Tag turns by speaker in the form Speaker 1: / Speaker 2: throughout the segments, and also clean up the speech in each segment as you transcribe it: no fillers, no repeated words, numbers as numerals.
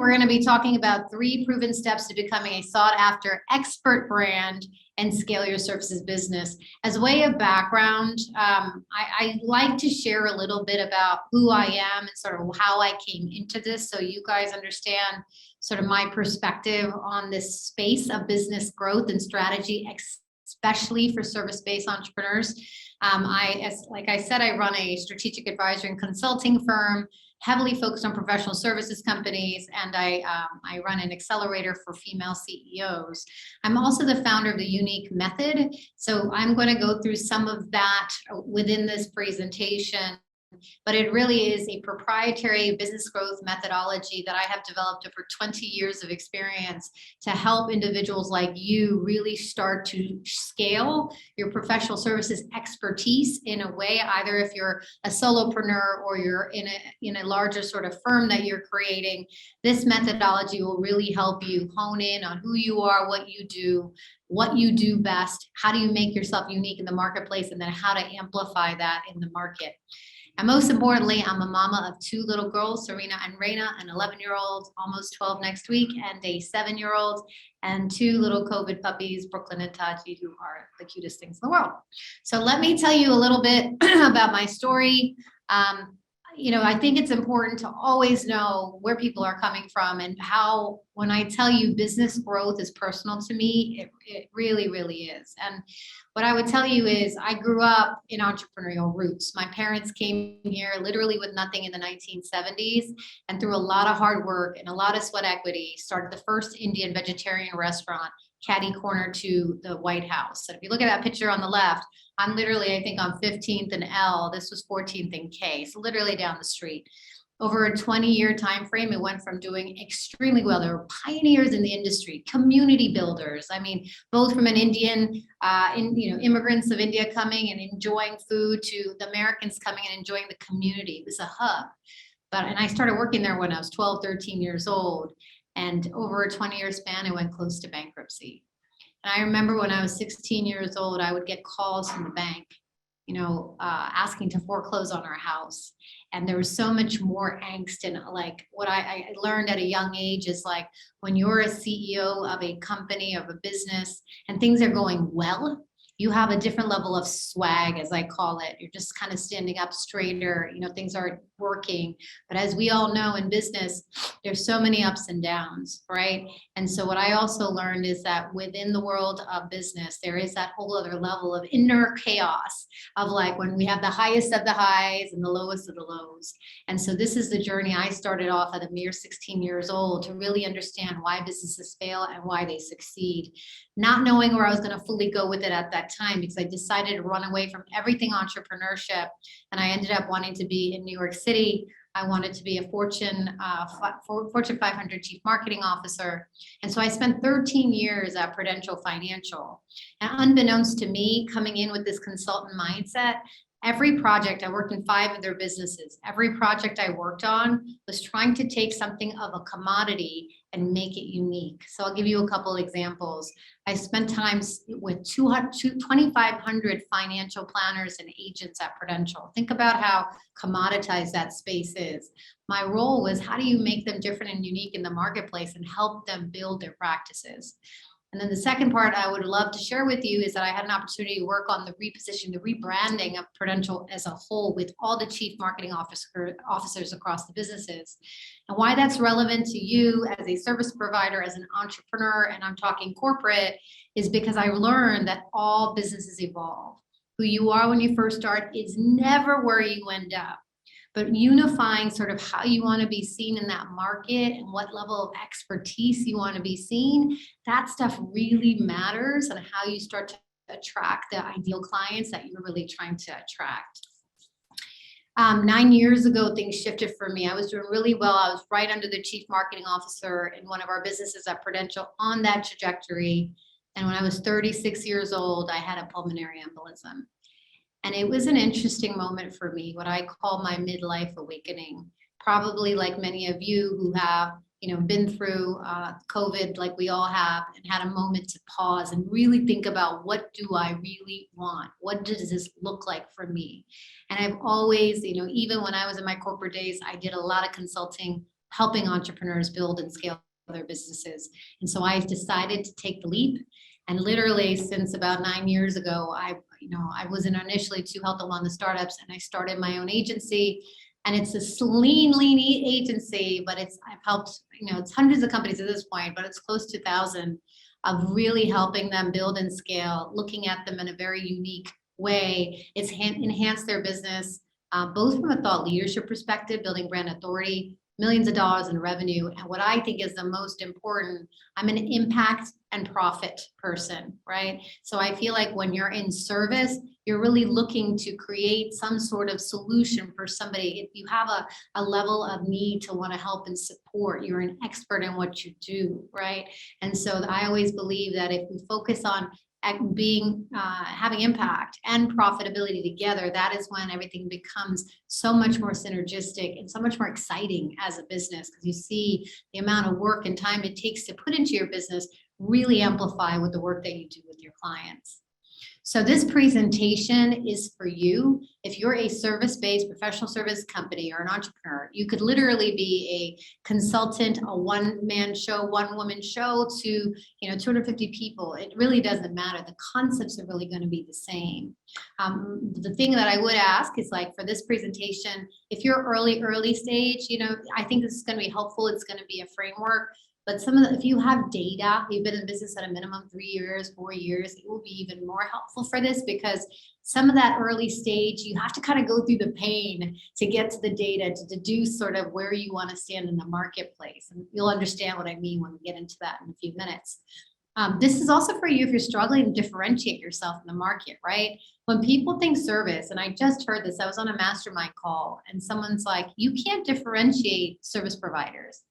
Speaker 1: we're going to be talking about 3 proven steps to becoming a sought after expert brand and scale your services business. As a way of background, I like to share a little bit about who I am and sort of how I came into this, so you guys understand sort of my perspective on this space of business growth and strategy, especially for service-based entrepreneurs. Like I said, I run a strategic advisory and consulting firm, heavily focused on professional services companies, and I run an accelerator for female CEOs. I'm also the founder of the U.N.I.Q.U.E Method, so I'm going to go through some of that within this presentation. But it really is a proprietary business growth methodology that I have developed over 20 years of experience to help individuals like you really start to scale your professional services expertise in a way, either if you're a solopreneur or you're in a larger sort of firm that you're creating. This methodology will really help you hone in on who you are, what you do best, how do you make yourself unique in the marketplace, and then how to amplify that in the market. And most importantly, I'm a mama of 2 little girls, Serena and Raina, an 11-year-old, almost 12 next week, and a 7-year-old, and 2 little COVID puppies, Brooklyn and Taji, who are the cutest things in the world. So let me tell you a little bit about my story. I think it's important to always know where people are coming from and how, when I tell you business growth is personal to me, it really, really is. And what I would tell you is I grew up in entrepreneurial roots. My parents came here literally with nothing in the 1970s, and through a lot of hard work and a lot of sweat equity, started the first Indian vegetarian restaurant catty corner to the White House. So if you look at that picture on the left, I'm literally, I think, on 15th and L. This was 14th and K. So literally down the street. Over a 20-year time frame, it went from doing extremely well. There were pioneers in the industry, community builders. I mean, both from an Indian, immigrants of India coming and enjoying food, to the Americans coming and enjoying the community. It was a hub. And I started working there when I was 12, 13 years old. And over a 20-year span, it went close to bankruptcy. And I remember when I was 16 years old, I would get calls from the bank, asking to foreclose on our house. And there was so much more angst. And like what I learned at a young age is, like, when you're a CEO of a company, of a business, and things are going well, you have a different level of swag, as I call it. You're just kind of standing up straighter, things aren't working. But as we all know in business, there's so many ups and downs, right? And so what I also learned is that within the world of business, there is that whole other level of inner chaos of, like, when we have the highest of the highs and the lowest of the lows. And so this is the journey I started off at a mere 16 years old, to really understand why businesses fail and why they succeed. Not knowing where I was going to fully go with it at that time, because I decided to run away from everything entrepreneurship, and I ended up wanting to be in New York City. I wanted to be a Fortune 500 chief marketing officer. And so I spent 13 years at Prudential Financial. And unbeknownst to me, coming in with this consultant mindset, every project, I worked in 5 of their businesses. Every project I worked on was trying to take something of a commodity and make it unique. So I'll give you a couple examples. I spent time with 2,500 financial planners and agents at Prudential. Think about how commoditized that space is. My role was, how do you make them different and unique in the marketplace and help them build their practices? And then the second part I would love to share with you is that I had an opportunity to work on the repositioning, the rebranding of Prudential as a whole, with all the chief marketing officers across the businesses. And why that's relevant to you as a service provider, as an entrepreneur, and I'm talking corporate, is because I learned that all businesses evolve. Who you are when you first start is never where you end up. But unifying sort of how you want to be seen in that market and what level of expertise you want to be seen, that stuff really matters, and how you start to attract the ideal clients that you're really trying to attract. 9 years ago, things shifted for me. I was doing really well. I was right under the chief marketing officer in one of our businesses at Prudential, on that trajectory. And when I was 36 years old, I had a pulmonary embolism. And it was an interesting moment for me, what I call my midlife awakening. Probably like many of you who have, been through COVID, like we all have, and had a moment to pause and really think about, what do I really want? What does this look like for me? And I've always, even when I was in my corporate days, I did a lot of consulting, helping entrepreneurs build and scale their businesses. And so I decided to take the leap. And literally since about 9 years ago, I was initially too health along the startups, and I started my own agency. And it's a lean agency, but I've helped, it's hundreds of companies at this point, but it's close to 1,000 of really helping them build and scale, looking at them in a very unique way. It's enhance their business, both from a thought leadership perspective, building brand authority, millions of dollars in revenue. And what I think is the most important, I'm an impact and profit person, right? So I feel like when you're in service, you're really looking to create some sort of solution for somebody. If you have a level of need to want to help and support, you're an expert in what you do, right? And so I always believe that if we focus on having impact and profitability together, that is when everything becomes so much more synergistic and so much more exciting as a business, because you see the amount of work and time it takes to put into your business really amplify with the work that you do with your clients. So this presentation is for you. If you're a service-based professional service company or an entrepreneur, you could literally be a consultant, a one-man show, one-woman show to 250 people. It really doesn't matter. The concepts are really going to be the same. The thing that I would ask is, like, for this presentation, if you're early stage, I think this is going to be helpful. It's going to be a framework. But if you have data, you've been in business at a minimum 3 years, 4 years, it will be even more helpful for this, because some of that early stage, you have to kind of go through the pain to get to the data, to deduce sort of where you want to stand in the marketplace. And you'll understand what I mean when we get into that in a few minutes. This is also for you if you're struggling to differentiate yourself in the market, right? When people think service, and I just heard this, I was on a mastermind call, and someone's like, you can't differentiate service providers.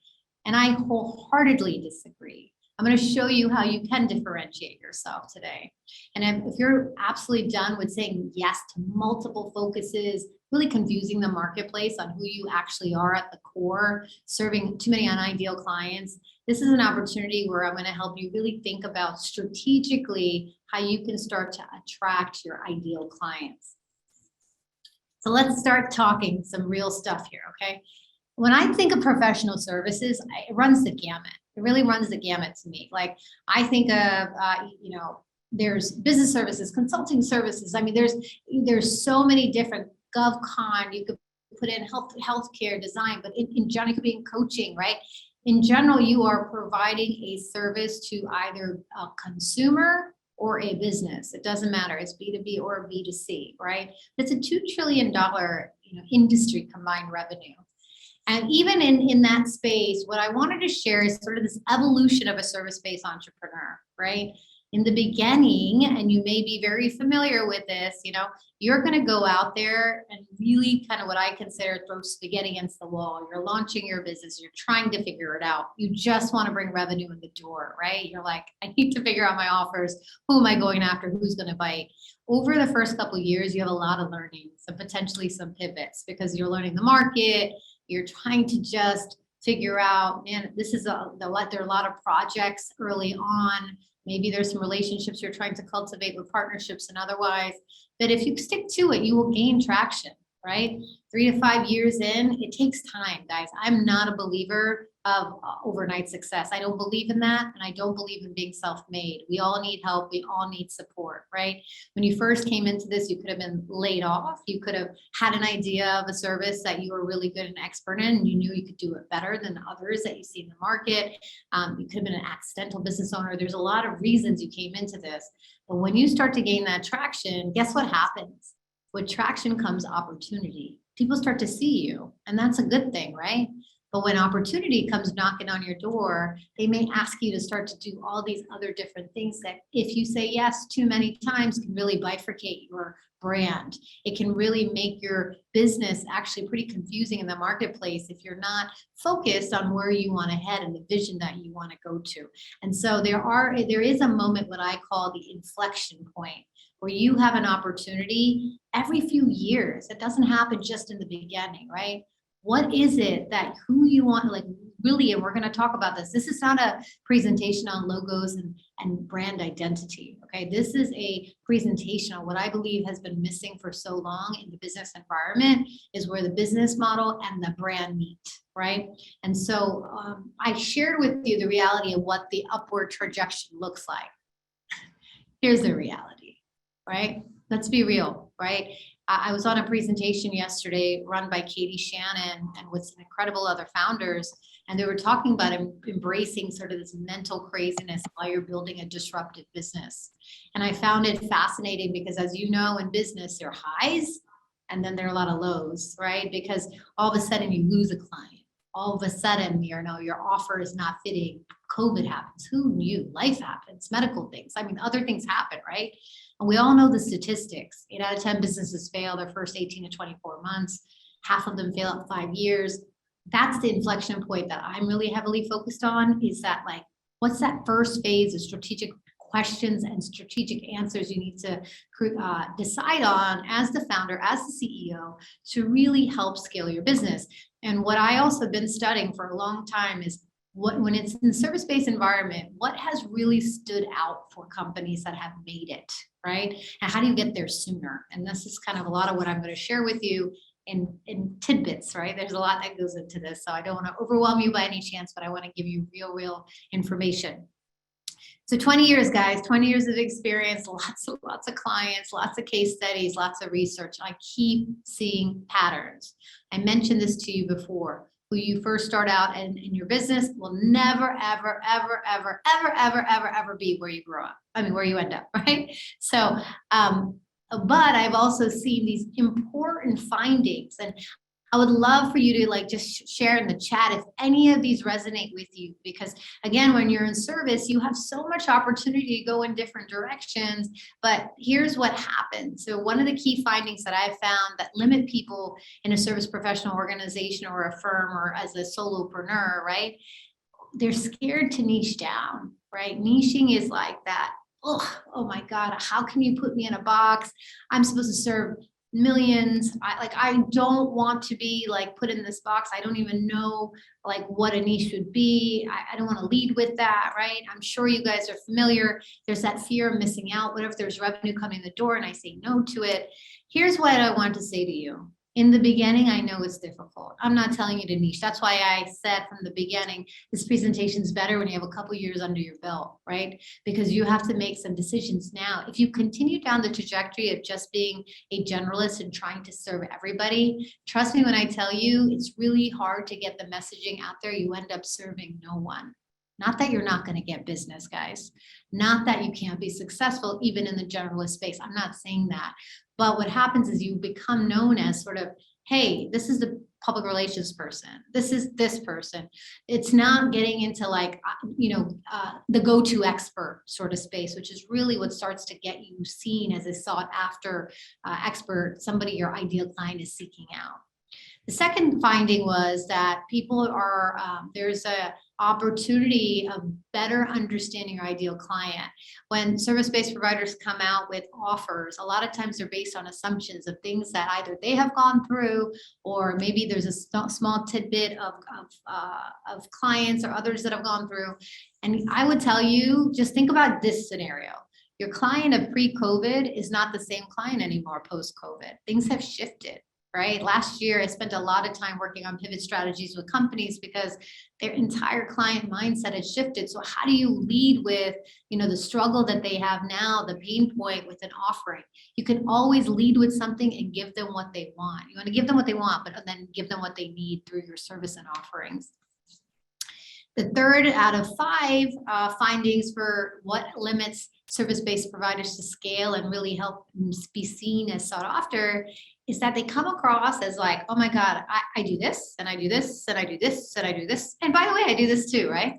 Speaker 1: And I wholeheartedly disagree. I'm going to show you how you can differentiate yourself today. And if you're absolutely done with saying yes to multiple focuses, really confusing the marketplace on who you actually are at the core, serving too many unideal clients, this is an opportunity where I'm going to help you really think about strategically how you can start to attract your ideal clients. So let's start talking some real stuff here, okay? When I think of professional services, it runs the gamut. It really runs the gamut to me. Like, I think of, there's business services, consulting services. I mean, there's so many different GovCon. You could put in healthcare design, but in general, it could be in coaching, right? In general, you are providing a service to either a consumer or a business. It doesn't matter. It's B2B or B2C, right? It's a $2 trillion industry combined revenue. And even in that space, what I wanted to share is sort of this evolution of a service-based entrepreneur, right? In the beginning, and you may be very familiar with this, you're going to go out there and really kind of what I consider throw spaghetti against the wall. You're launching your business. You're trying to figure it out. You just want to bring revenue in the door, right? You're like, I need to figure out my offers. Who am I going after? Who's going to bite? Over the first couple of years, you have a lot of learning, so potentially some pivots, because you're learning the market. You're trying to just figure out, man, there are a lot of projects early on. Maybe there's some relationships you're trying to cultivate with partnerships and otherwise. But if you stick to it, you will gain traction, right? 3 to 5 years in, it takes time, guys. I'm not a believer of overnight success. I don't believe in that. And I don't believe in being self-made. We all need help. We all need support, right? When you first came into this, you could have been laid off. You could have had an idea of a service that you were really good and expert in, and you knew you could do it better than others that you see in the market. You could have been an accidental business owner. There's a lot of reasons you came into this. But when you start to gain that traction, guess what happens? With traction comes opportunity. People start to see you, and that's a good thing, right? But when opportunity comes knocking on your door, they may ask you to start to do all these other different things that, if you say yes too many times, can really bifurcate your brand. It can really make your business actually pretty confusing in the marketplace if you're not focused on where you want to head and the vision that you want to go to. And so there is a moment, what I call the inflection point, where you have an opportunity every few years. It doesn't happen just in the beginning, right? What is it that who you want, like really, and we're going to talk about this. This is not a presentation on logos and brand identity. Okay. This is a presentation on what I believe has been missing for so long in the business environment, is where the business model and the brand meet. Right. And so I shared with you the reality of what the upward trajectory looks like. Here's the reality, right? Let's be real, right? I was on a presentation yesterday run by Katie Shannon and with some incredible other founders, and they were talking about embracing sort of this mental craziness while you're building a disruptive business. And I found it fascinating because, as you know, in business, there are highs and then there are a lot of lows, right? Because all of a sudden you lose a client. All of a sudden, your offer is not fitting. COVID happens. Who knew? Life happens, medical things. I mean, other things happen, right? And we all know the statistics. 8 out of 10 businesses fail their first 18 to 24 months. Half of them fail at 5 years. That's the inflection point that I'm really heavily focused on, is that, like, what's that first phase of strategic questions and strategic answers you need to decide on as the founder, as the CEO, to really help scale your business. And what I also been studying for a long time is when it's in the service-based environment, what has really stood out for companies that have made it, right? And how do you get there sooner? And this is kind of a lot of what I'm going to share with you in tidbits, right? There's a lot that goes into this, so I don't want to overwhelm you by any chance, but I want to give you real information. So 20 years, guys, 20 years of experience, lots of clients, lots of case studies, lots of research. I keep seeing patterns. I mentioned this to you before. Who you first start out in your business will never, ever be where you grow up. I mean, where you end up, right? So, but I've also seen these important findings, and I would love for you to just share in the chat if any of these resonate with you, because again, when you're in service, you have so much opportunity to go in different directions, but here's what happens. So one of the key findings that I've found that limit people in a service professional organization or a firm or as a solopreneur, right? They're scared to niche down, right? Niching is like that. Oh my God, how can you put me in a box? I'm supposed to serve millions. I don't want to be put in this box. I don't even know what a niche would be. I don't want to lead with that, right? I'm sure you guys are familiar. There's that fear of missing out. What if there's revenue coming in the door and I say no to it? Here's what I want to say to you. In the beginning, I know it's difficult. I'm not telling you to niche. That's why I said from the beginning, this presentation is better when you have a couple years under your belt, right? Because you have to make some decisions now. If you continue down the trajectory of just being a generalist and trying to serve everybody, trust me when I tell you, it's really hard to get the messaging out there. You end up serving no one. Not that you're not going to get business, guys. Not that you can't be successful even in the generalist space. I'm not saying that. But what happens is you become known as sort of, hey, this is the public relations person. This is this person. It's not getting into the go-to expert sort of space, which is really what starts to get you seen as a sought after expert, somebody your ideal client is seeking out. The second finding was that people are, there's a opportunity of better understanding your ideal client. When service-based providers come out with offers, a lot of times they're based on assumptions of things that either they have gone through, or maybe there's a small tidbit of clients or others that have gone through. And I would tell you, just think about this scenario. Your client of pre-COVID is not the same client anymore post-COVID. Things have shifted. Right? Last year, I spent a lot of time working on pivot strategies with companies because their entire client mindset has shifted. So how do you lead with, the struggle that they have now, the pain point with an offering? You can always lead with something and give them what they want. You want to give them what they want, but then give them what they need through your service and offerings. The third out of 5 findings for what limits service-based providers to scale and really help be seen as sought after is that they come across as oh my God, I do this, and I do this, and I do this, and I do this. And by the way, I do this too, right?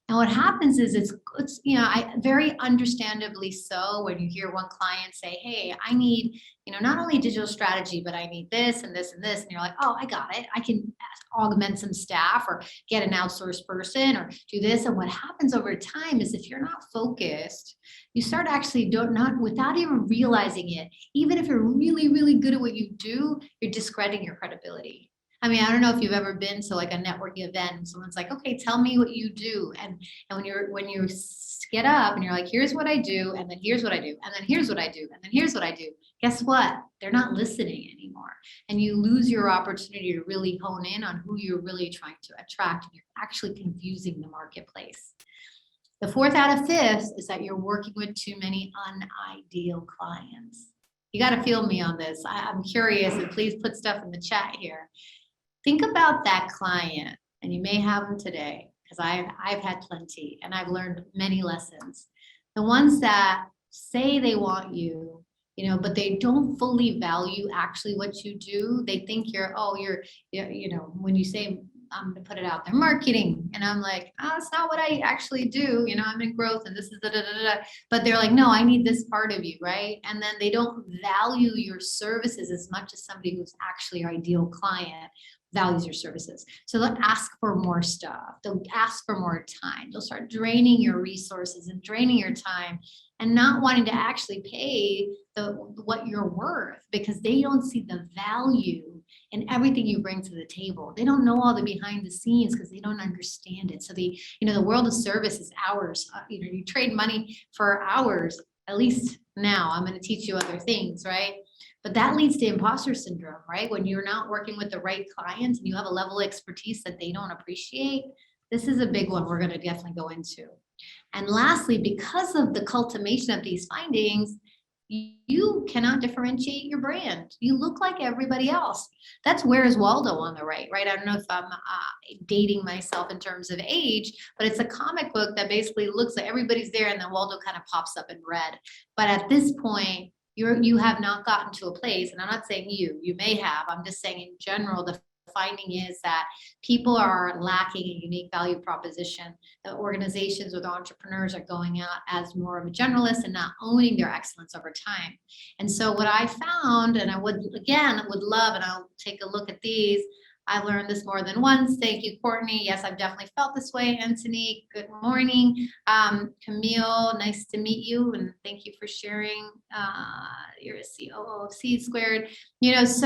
Speaker 1: And what happens is it's very understandably so when you hear one client say, hey, I need, not only digital strategy, but I need this and this and this. And you're like, oh, I got it. I can augment some staff or get an outsourced person or do this. And what happens over time is if you're not focused, you start actually without even realizing it, even if you're really, really good at what you do, you're discrediting your credibility. I mean, I don't know if you've ever been to like a networking event and someone's like, okay, tell me what you do. And when you get up and you're like, here's what I do, and then here's what I do, and then here's what I do, and then here's what I do. Guess what? They're not listening anymore. And you lose your opportunity to really hone in on who you're really trying to attract. And you're actually confusing the marketplace. The fourth out of fifth is that you're working with too many unideal clients. You got to feel me on this. I'm curious, and please put stuff in the chat here. Think about that client, and you may have them today, because I've had plenty, and I've learned many lessons. The ones that say they want you, but they don't fully value actually what you do. They think when you say, I'm going to put it out there, marketing. And I'm like, oh, it's not what I actually do. I'm in growth and this is but they're like, no, I need this part of you. Right. And then they don't value your services as much as somebody who's actually your ideal client values your services. So they'll ask for more stuff. They'll ask for more time. They'll start draining your resources and draining your time and not wanting to actually pay what you're worth, because they don't see the value in everything you bring to the table. They don't know all the behind the scenes because they don't understand it. So the world of service is hours. You trade money for hours. At least now I'm going to teach you other things, right? But that leads to imposter syndrome, right? When you're not working with the right clients and you have a level of expertise that they don't appreciate. This is a big one we're going to definitely go into. And lastly, because of the cultivation of these findings, you cannot differentiate your brand. You look like everybody else. That's Where's Waldo on the right? I don't know if I'm dating myself in terms of age, but it's a comic book that basically looks like everybody's there and then Waldo kind of pops up in red. But at this point, you have not gotten to a place, and I'm not saying you may have, I'm just saying in general, the finding is that people are lacking a unique value proposition. The organizations or the entrepreneurs are going out as more of a generalist and not owning their excellence over time. And so what I found, and I would love, and I'll take a look at these. I've learned this more than once. Thank you, Courtney. Yes, I've definitely felt this way. Anthony, good morning. Camille, nice to meet you. And thank you for sharing. You're a COO of C Squared. This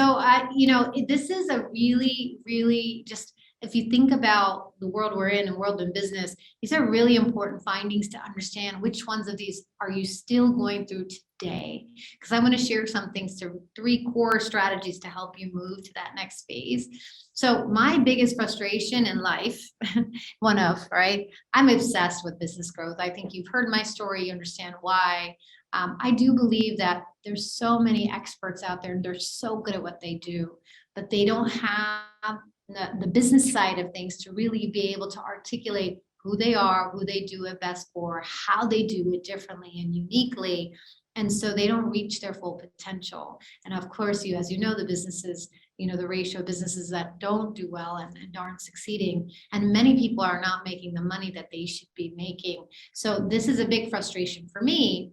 Speaker 1: is a really, really just, if you think about the world we're in and world in business, these are really important findings to understand which ones of these are you still going through today. Because I want to share some things, to 3 core strategies to help you move to that next phase. So my biggest frustration in life, I'm obsessed with business growth. I think you've heard my story, you understand why. I do believe that there's so many experts out there and they're so good at what they do, but they don't have the business side of things to really be able to articulate who they are, who they do it best for, how they do it differently and uniquely. And so they don't reach their full potential. And of course, as you know, the businesses, the ratio of businesses that don't do well and aren't succeeding. And many people are not making the money that they should be making. So this is a big frustration for me.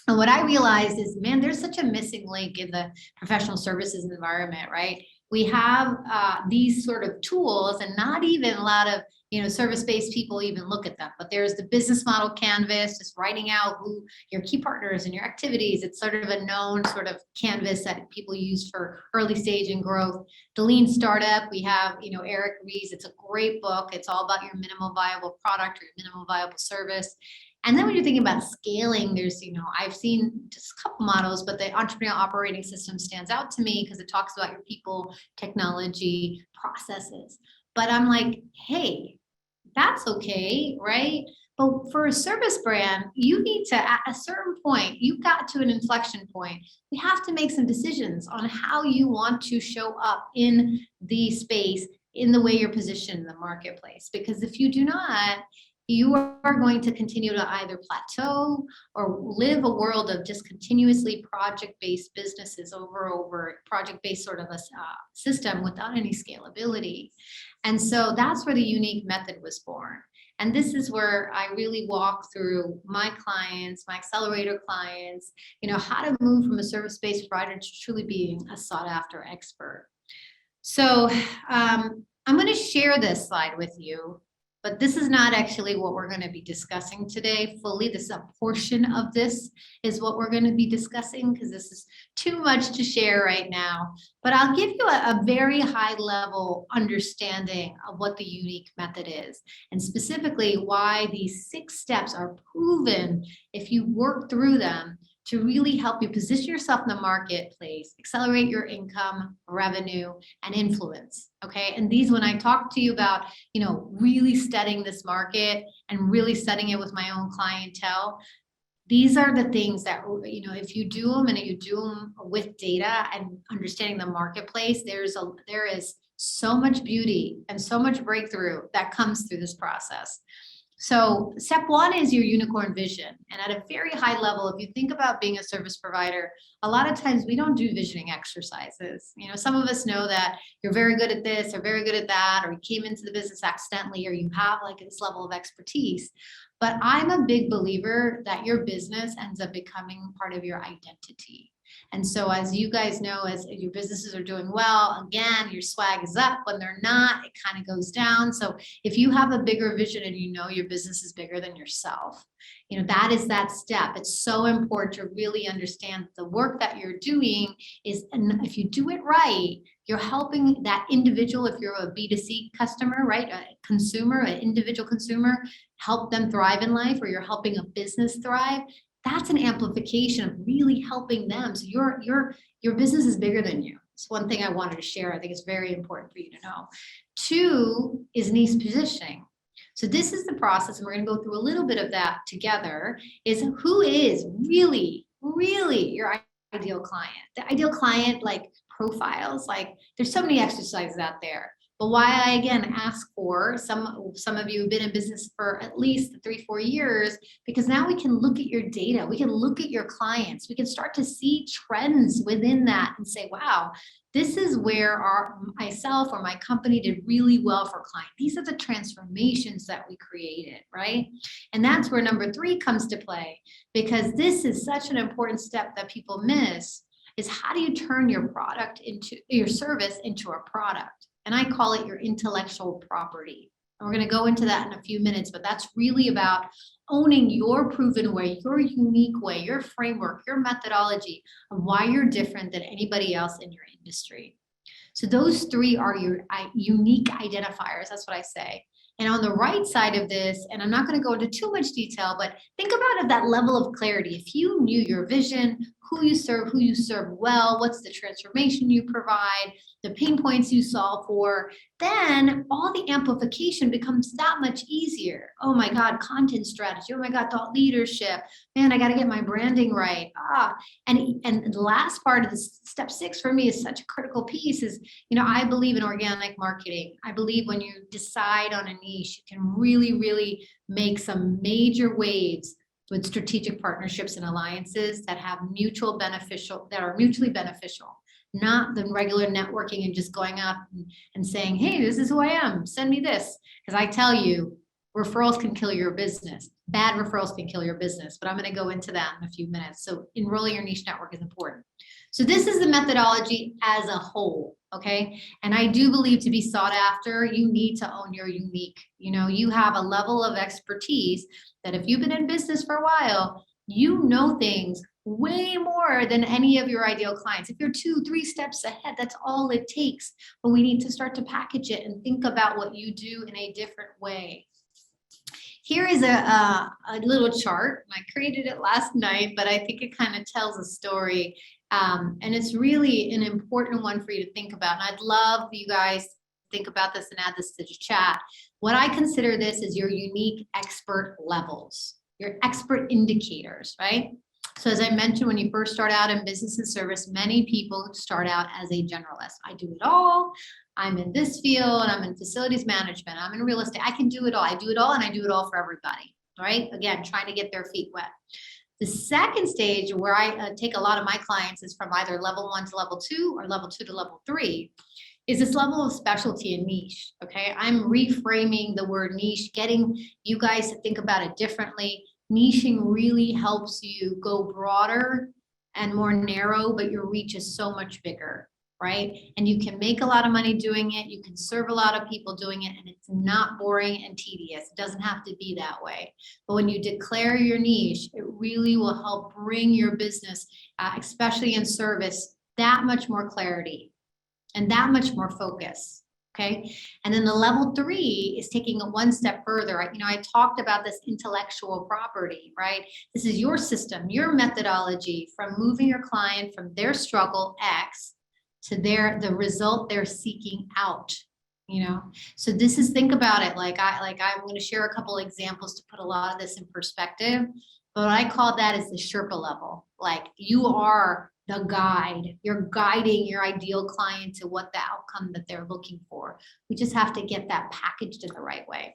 Speaker 1: And what I realized is, man, there's such a missing link in the professional services environment, right? We have these sort of tools, and not even a lot of service-based people even look at them. But there's the business model canvas, just writing out who your key partners and your activities. It's sort of a known sort of canvas that people use for early stage and growth. The Lean Startup, we have Eric Ries. It's a great book. It's all about your minimal viable product or your minimal viable service. And then when you're thinking about scaling, there's, I've seen just a couple models, but the entrepreneurial operating system stands out to me because it talks about your people, technology, processes. But I'm like, hey, that's okay, right? But for a service brand, you need to, at a certain point, you got to an inflection point. You have to make some decisions on how you want to show up in the space, in the way you're positioned in the marketplace. Because if you do not, you are going to continue to either plateau or live a world of just continuously project-based businesses over project-based sort of a system without any scalability. And so that's where the U.N.I.Q.U.E Method was born. And this is where I really walk through my clients, my Accelerator clients, how to move from a service-based provider to truly being a sought-after expert. So I'm going to share this slide with you. But this is not actually what we're going to be discussing today fully. This is a portion of this is what we're going to be discussing, because this is too much to share right now. But I'll give you a very high level understanding of what the U.N.I.Q.U.E method is, and specifically why these 6 steps are proven if you work through them to really help you position yourself in the marketplace, accelerate your income, revenue, and influence. Okay. And these, when I talk to you about, really studying this market and really studying it with my own clientele, these are the things that, if you do them and you do them with data and understanding the marketplace, there is so much beauty and so much breakthrough that comes through this process. So step 1 is your unicorn vision. And at a very high level, if you think about being a service provider, a lot of times we don't do visioning exercises. Some of us know that you're very good at this or very good at that, or you came into the business accidentally, or you have like this level of expertise. But I'm a big believer that your business ends up becoming part of your identity. And so as you guys know, as your businesses are doing well, again, your swag is up. When they're not, it kind of goes down. So if you have a bigger vision and your business is bigger than yourself, that is that step. It's so important to really understand the work that you're doing is, and if you do it right, you're helping that individual. If you're a B2C customer, right, a consumer, an individual consumer, help them thrive in life, or you're helping a business thrive. That's an amplification of really helping them. So your business is bigger than you. It's one thing I wanted to share. I think it's very important for you to know. 2 is niche positioning. So this is the process, and we're going to go through a little bit of that together, is who is really, really your ideal client. The ideal client, like profiles, like there's so many exercises out there. But why I again ask for some of you have been in business for at least 3-4 years, because now we can look at your data, we can look at your clients, we can start to see trends within that and say, wow, this is where myself or my company did really well for clients. These are the transformations that we created, right? And that's where number 3 comes to play, because this is such an important step that people miss, is how do you turn your service into a product? And I call it your intellectual property. And we're going to go into that in a few minutes, but that's really about owning your proven way, your unique way, your framework, your methodology of why you're different than anybody else in your industry. So those 3 are your unique identifiers. That's what I say. And on the right side of this, and I'm not going to go into too much detail, but think about it, that level of clarity. If you knew your vision, who you serve well, what's the transformation you provide, the pain points you solve for, then all the amplification becomes that much easier. Oh my God, content strategy. Oh my God, thought leadership. Man, I got to get my branding right. And the last part of this, step 6 for me, is such a critical piece is, I believe in organic marketing. I believe when you decide on a niche, you can really, really make some major waves with strategic partnerships and alliances that are mutually beneficial, not the regular networking and just going up and saying, hey, this is who I am, send me this. Because I tell you, referrals can kill your business. Bad referrals can kill your business, but I'm going to go into that in a few minutes. So enrolling your niche network is important. So this is the methodology as a whole, okay? And I do believe to be sought after, you need to own your unique. You have a level of expertise that if you've been in business for a while, you know things way more than any of your ideal clients. If you're 2-3 steps ahead, that's all it takes. But we need to start to package it and think about what you do in a different way. Here is a little chart. I created it last night, but I think it kind of tells a story. And it's really an important one for you to think about. And I'd love you guys to think about this and add this to the chat. What I consider this is your unique expert levels, your expert indicators, right? So as I mentioned, when you first start out in business and service, many people start out as a generalist. I do it all. I'm in this field. I'm in facilities management. I'm in real estate. I can do it all. I do it all, and I do it all for everybody, right? Again, trying to get their feet wet. The second stage where I take a lot of my clients is from either level 1 to level 2 or level 2 to level 3. Is this level of specialty and niche, okay? I'm reframing the word niche, getting you guys to think about it differently. Niching really helps you go broader and more narrow, but your reach is so much bigger, right? And you can make a lot of money doing it. You can serve a lot of people doing it, and it's not boring and tedious. It doesn't have to be that way. But when you declare your niche, it really will help bring your business, especially in service, that much more clarity and that much more focus. Okay. And then the level 3 is taking it one step further. I talked about this intellectual property, right? This is your system, your methodology from moving your client from their struggle X to the result they're seeking out. So this is, think about it. I'm going to share a couple examples to put a lot of this in perspective. But what I call that is the Sherpa level. Like, you are the guide. You're guiding your ideal client to what the outcome that they're looking for. We just have to get that packaged in the right way.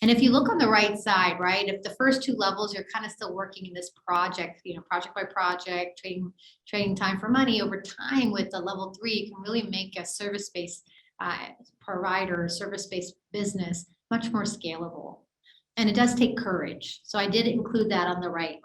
Speaker 1: And if you look on the right side, right, if the first 2 levels, you're kind of still working in this project, project by project, trading time for money over time, with the level 3, you can really make a service-based provider, service-based business much more scalable. And it does take courage. So I did include that on the right?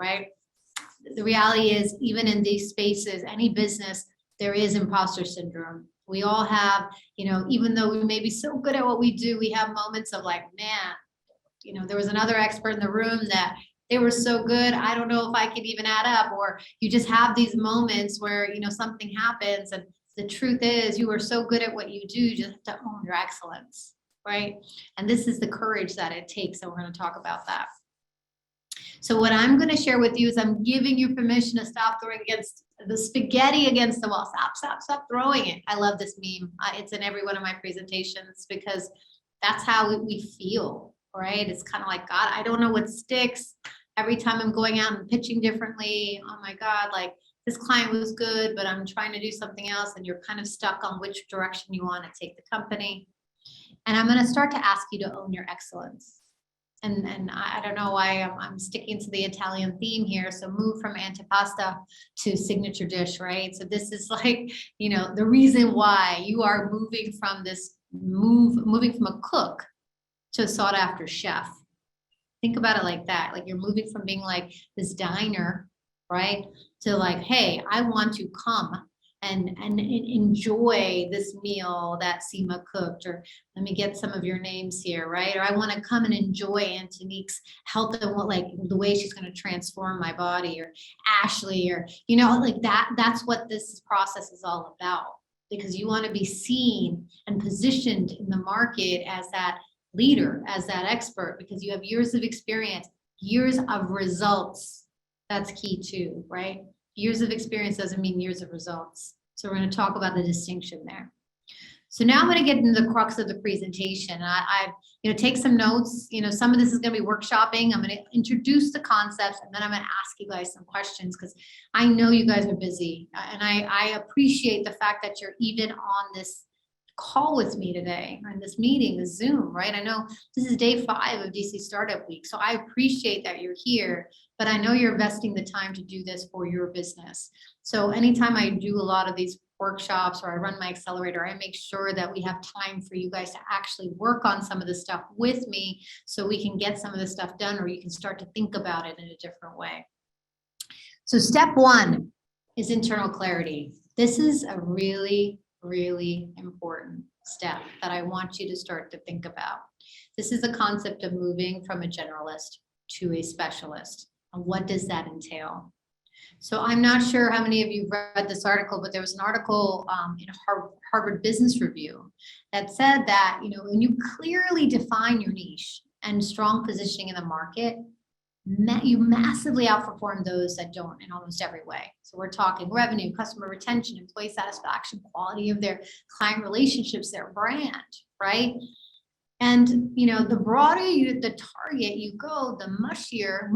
Speaker 1: The reality is, even in these spaces, any business, there is imposter syndrome. We all have, even though we may be so good at what we do, we have moments of like, man, there was another expert in the room that they were so good, I don't know if I could even add up. Or you just have these moments where, something happens, and the truth is, you are so good at what you do, you just have to own your excellence, right? And this is the courage that it takes, and we're going to talk about that. So what I'm going to share with you is, I'm giving you permission to stop throwing the spaghetti against the wall. Stop throwing it. I love this meme. It's in every one of my presentations, because that's how we feel, right? It's kind of like, God, I don't know what sticks. Every time I'm going out and pitching differently, oh my God, like, this client was good, but I'm trying to do something else, and you're kind of stuck on which direction you want to take the company. And I'm going to start to ask you to own your excellence. And I don't know why I'm sticking to the Italian theme here. So move from antipasta to signature dish, right? So this is like, the reason why you are moving from a cook to a sought after chef. Think about it like that. Like, you're moving from being like this diner, right, to like, hey, I want to come and enjoy this meal that Seema cooked, or let me get some of your names here, right? Or I want to come and enjoy Antonique's health and like the way she's going to transform my body, or Ashley, or, like that. That's what this process is all about, because you want to be seen and positioned in the market as that leader, as that expert, because you have years of experience, years of results. That's key too, right? Years of experience doesn't mean years of results. So we're going to talk about the distinction there. So now I'm going to get into the crux of the presentation. I take some notes. Some of this is going to be workshopping. I'm going to introduce the concepts, and then I'm going to ask you guys some questions, because I know you guys are busy, and I appreciate the fact that you're even on this call with me today, or in this meeting, the Zoom, right? I know this is day 5 of DC Startup Week, so I appreciate that you're here, but I know you're investing the time to do this for your business. So anytime I do a lot of these workshops, or I run my accelerator, I make sure that we have time for you guys to actually work on some of this stuff with me, so we can get some of this stuff done, or you can start to think about it in a different way. So step 1 is internal clarity. This is a really important step that I want you to start to think about. This is the concept of moving from a generalist to a specialist. And what does that entail? So I'm not sure how many of you read this article, but there was an article in Harvard Business Review that said that, when you clearly define your niche and strong positioning in the market, you massively outperform those that don't in almost every way. So we're talking revenue, customer retention, employee satisfaction, quality of their client relationships, their brand, right? And, the broader the target you go, the mushier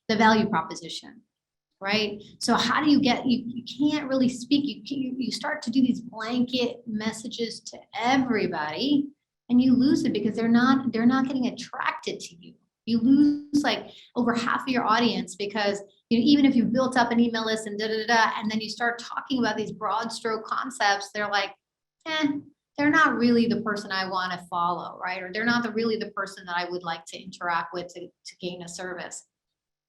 Speaker 1: the value proposition, right? So how do you get, you can't really speak, you start to do these blanket messages to everybody, and you lose it, because they're not getting attracted to you. You lose like over half of your audience, because even if you've built up an email list and and then you start talking about these broad stroke concepts, they're like, they're not really the person I want to follow, right? Or they're not really the person that I would like to interact with to gain a service.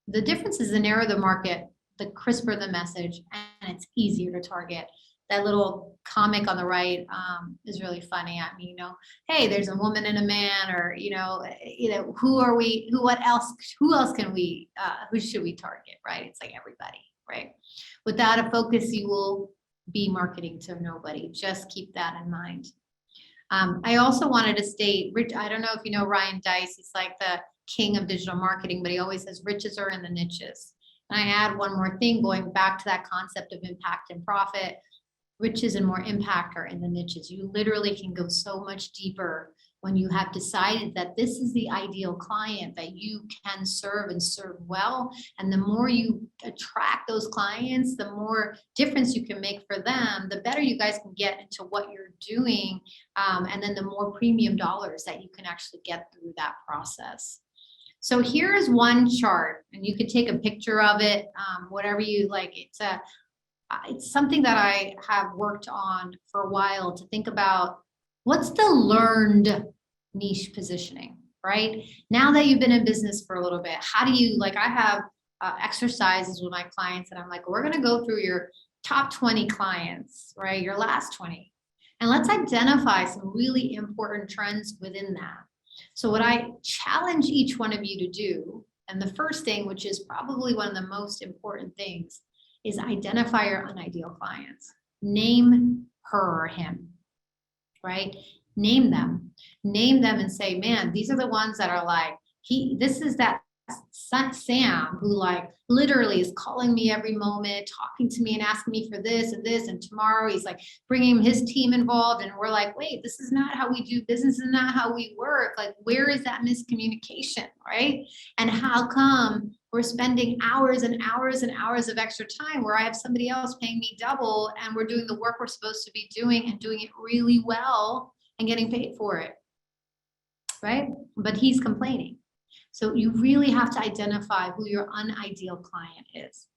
Speaker 1: The difference is the narrower the market, the crisper the message, and it's easier to target. that little comic on the right is really funny. I mean, hey, there's a woman and a man, or who are we? Who else can we? Who should we target? Right? It's like everybody, right? Without a focus, you will be marketing to nobody. Just keep that in mind. I also wanted to state, I don't know if you know Ryan Dice, he's like the king of digital marketing, but he always says riches are in the niches. And I add one more thing, going back to that concept of impact and profit. Riches and more impact are in the niches. You literally can go so much deeper when you have decided that this is the ideal client that you can serve and serve well. And the more you attract those clients, the more difference you can make for them, the better you guys can get into what you're doing. And then the more premium dollars that you can actually get through that process. So here's one chart, and you can take a picture of it, whatever you like. It's something that I have worked on for a while, to think about what's the learned niche positioning, right? Now that you've been in business for a little bit, how do you, like, I have exercises with my clients, and I'm like, we're going to go through your top 20 clients, right? Your last 20. And let's identify some really important trends within that. So what I challenge each one of you to do, and the first thing, which is probably one of the most important things, is identify your unideal clients. Name her or him, right? Name them and say, man, these are the ones that are like, this is that Sam who like literally is calling me every moment, talking to me and asking me for this and this, and tomorrow he's like bringing his team involved, and we're like, wait, this is not how we do business, is not how we work. Like, where is that miscommunication, right? And how come we're spending hours and hours and hours of extra time where I have somebody else paying me double, and we're doing the work we're supposed to be doing and doing it really well and getting paid for it, right? But he's complaining. So you really have to identify who your unideal client is.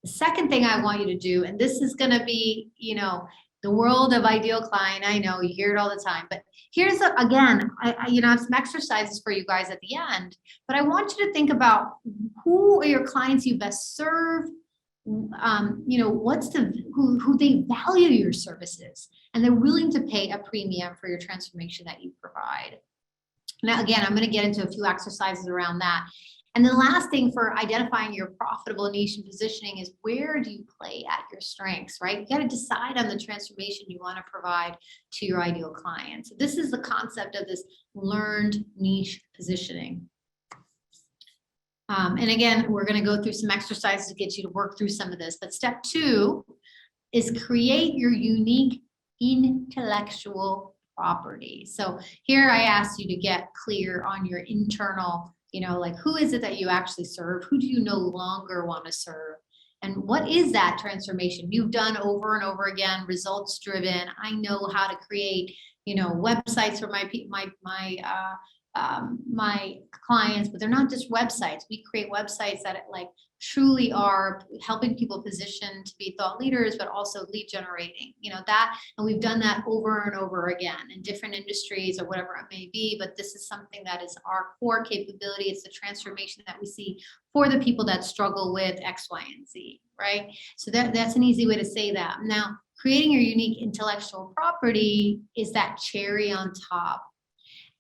Speaker 1: The second thing I want you to do, and this is going to be, the world of ideal client. I know you hear it all the time, but here's again, I have some exercises for you guys at the end, but I want you to think about who are your clients you best serve. What's who they value your services, and they're willing to pay a premium for your transformation that you provide. Now, again, I'm going to get into a few exercises around that. And the last thing for identifying your profitable niche and positioning is, where do you play at your strengths, right? You got to decide on the transformation you want to provide to your ideal clients. So this is the concept of this learned niche positioning. And again, we're going to go through some exercises to get you to work through some of this. But step 2 is create your unique intellectual property. So here I asked you to get clear on your internal, like, who is it that you actually serve? Who do you no longer want to serve? And what is that transformation you've done over and over again, results driven? I know how to create, websites for my clients, but they're not just websites. We create websites that truly are helping people position to be thought leaders, but also lead generating, and we've done that over and over again in different industries or whatever it may be. But this is something that is our core capability. It's the transformation that we see for the people that struggle with X, Y, and Z, right? So that's an easy way to say that. Now, creating your unique intellectual property is that cherry on top.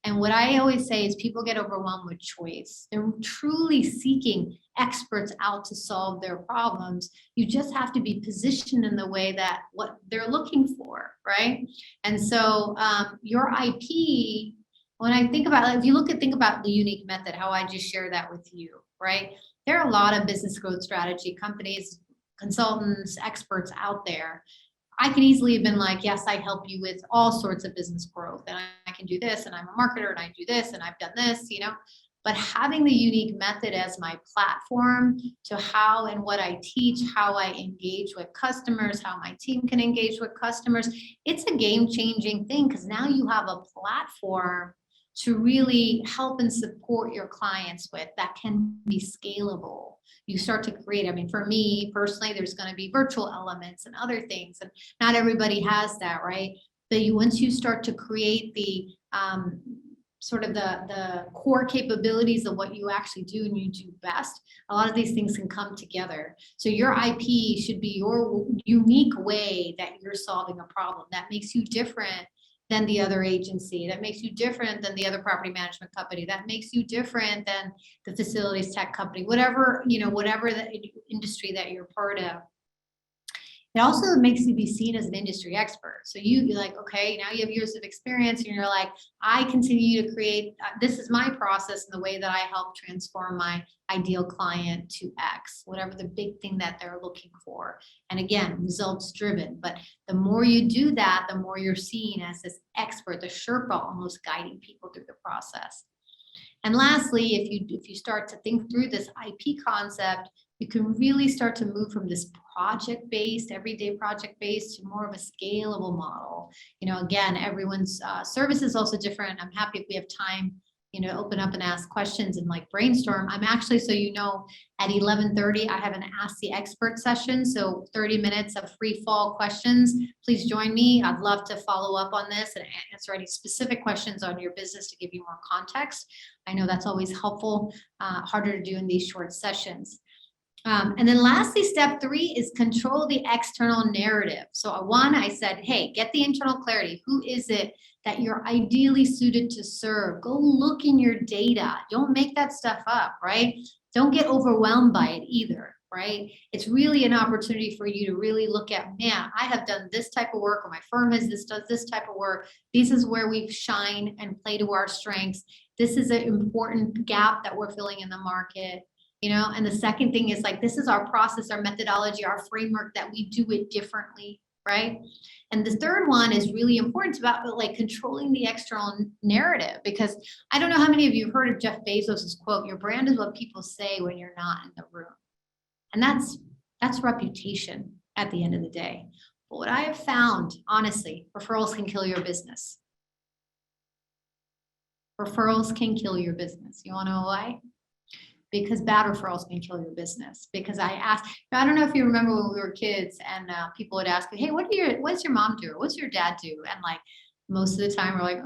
Speaker 1: And what I always say is, people get overwhelmed with choice. They're truly seeking experts out to solve their problems. You just have to be positioned in the way that what they're looking for, right? And so your IP, when I think about, if you think about the U.N.I.Q.U.E Method, how I just shared that with you, right? There are a lot of business growth strategy companies, consultants, experts out there. I could easily have been like, yes, I help you with all sorts of business growth, and I can do this, and I'm a marketer, and I do this, and I've done this, but having the U.N.I.Q.U.E Method as my platform to how and what I teach, how I engage with customers, how my team can engage with customers, it's a game-changing thing, because now you have a platform to really help and support your clients with that can be scalable. You start to create, for me personally, there's going to be virtual elements and other things, and not everybody has that, right? But once you start to create the sort of the core capabilities of what you actually do and you do best, a lot of these things can come together. So your IP should be your unique way that you're solving a problem that makes you different than the other agency, that makes you different than the other property management company, that makes you different than the facilities tech company, whatever, whatever the industry that you're part of. It also makes you be seen as an industry expert. So you're like, okay, now you have years of experience and you're like, I continue to create, this is my process and the way that I help transform my ideal client to X, whatever the big thing that they're looking for. And again, results driven. But the more you do that, the more you're seen as this expert, the Sherpa almost guiding people through the process. And lastly, if you start to think through this IP concept, you can really start to move from this project-based, everyday project-based to more of a scalable model. Again, everyone's service is also different. I'm happy if we have time, open up and ask questions and like brainstorm. I'm actually, so at 11:30, I have an Ask the Expert session. So 30 minutes of free fall questions. Please join me. I'd love to follow up on this and answer any specific questions on your business to give you more context. I know that's always helpful, harder to do in these short sessions. And then lastly, step 3 is control the external narrative. So I said, hey, get the internal clarity. Who is it that you're ideally suited to serve? Go look in your data. Don't make that stuff up, right? Don't get overwhelmed by it either, right? It's really an opportunity for you to really look at, man, I have done this type of work, or my firm does this type of work. This is where we shine and play to our strengths. This is an important gap that we're filling in the market. And the second thing is like, this is our process, our methodology, our framework that we do it differently, right? And the third one is really important about like controlling the external narrative, because I don't know how many of you have heard of Jeff Bezos's quote, your brand is what people say when you're not in the room. And that's reputation at the end of the day. But what I have found, honestly, referrals can kill your business. Referrals can kill your business. You want to know why? Because bad referrals can kill your business. Because I don't know if you remember when we were kids and people would ask, hey, what does your mom do? Or what's your dad do? And like most of the time we're like,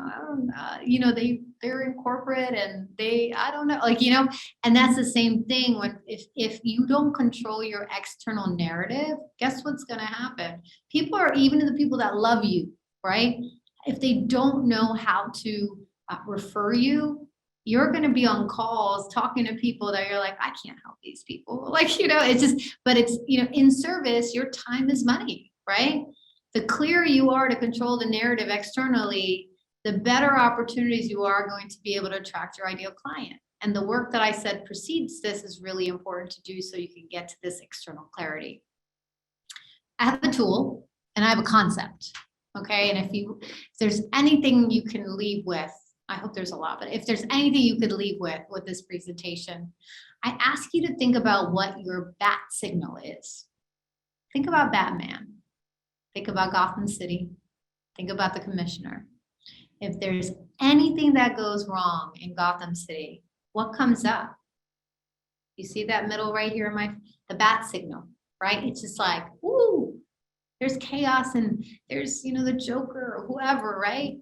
Speaker 1: they're in corporate and I don't know, and that's the same thing when if you don't control your external narrative, guess what's going to happen? People are, even the people that love you, right? If they don't know how to refer you, you're going to be on calls talking to people that you're like, I can't help these people. It's just, but it's, in service, your time is money, right? The clearer you are to control the narrative externally, the better opportunities you are going to be able to attract your ideal client. And the work that I said precedes this is really important to do so you can get to this external clarity. I have a tool and I have a concept, okay? And if there's anything you can leave with, I hope there's a lot, but if there's anything you could leave with this presentation, I ask you to think about what your bat signal is. Think about Batman. Think about Gotham City. Think about the commissioner. If there's anything that goes wrong in Gotham City, what comes up? You see that middle right here the bat signal, right? It's just like, woo, there's chaos and there's, the Joker or whoever, right?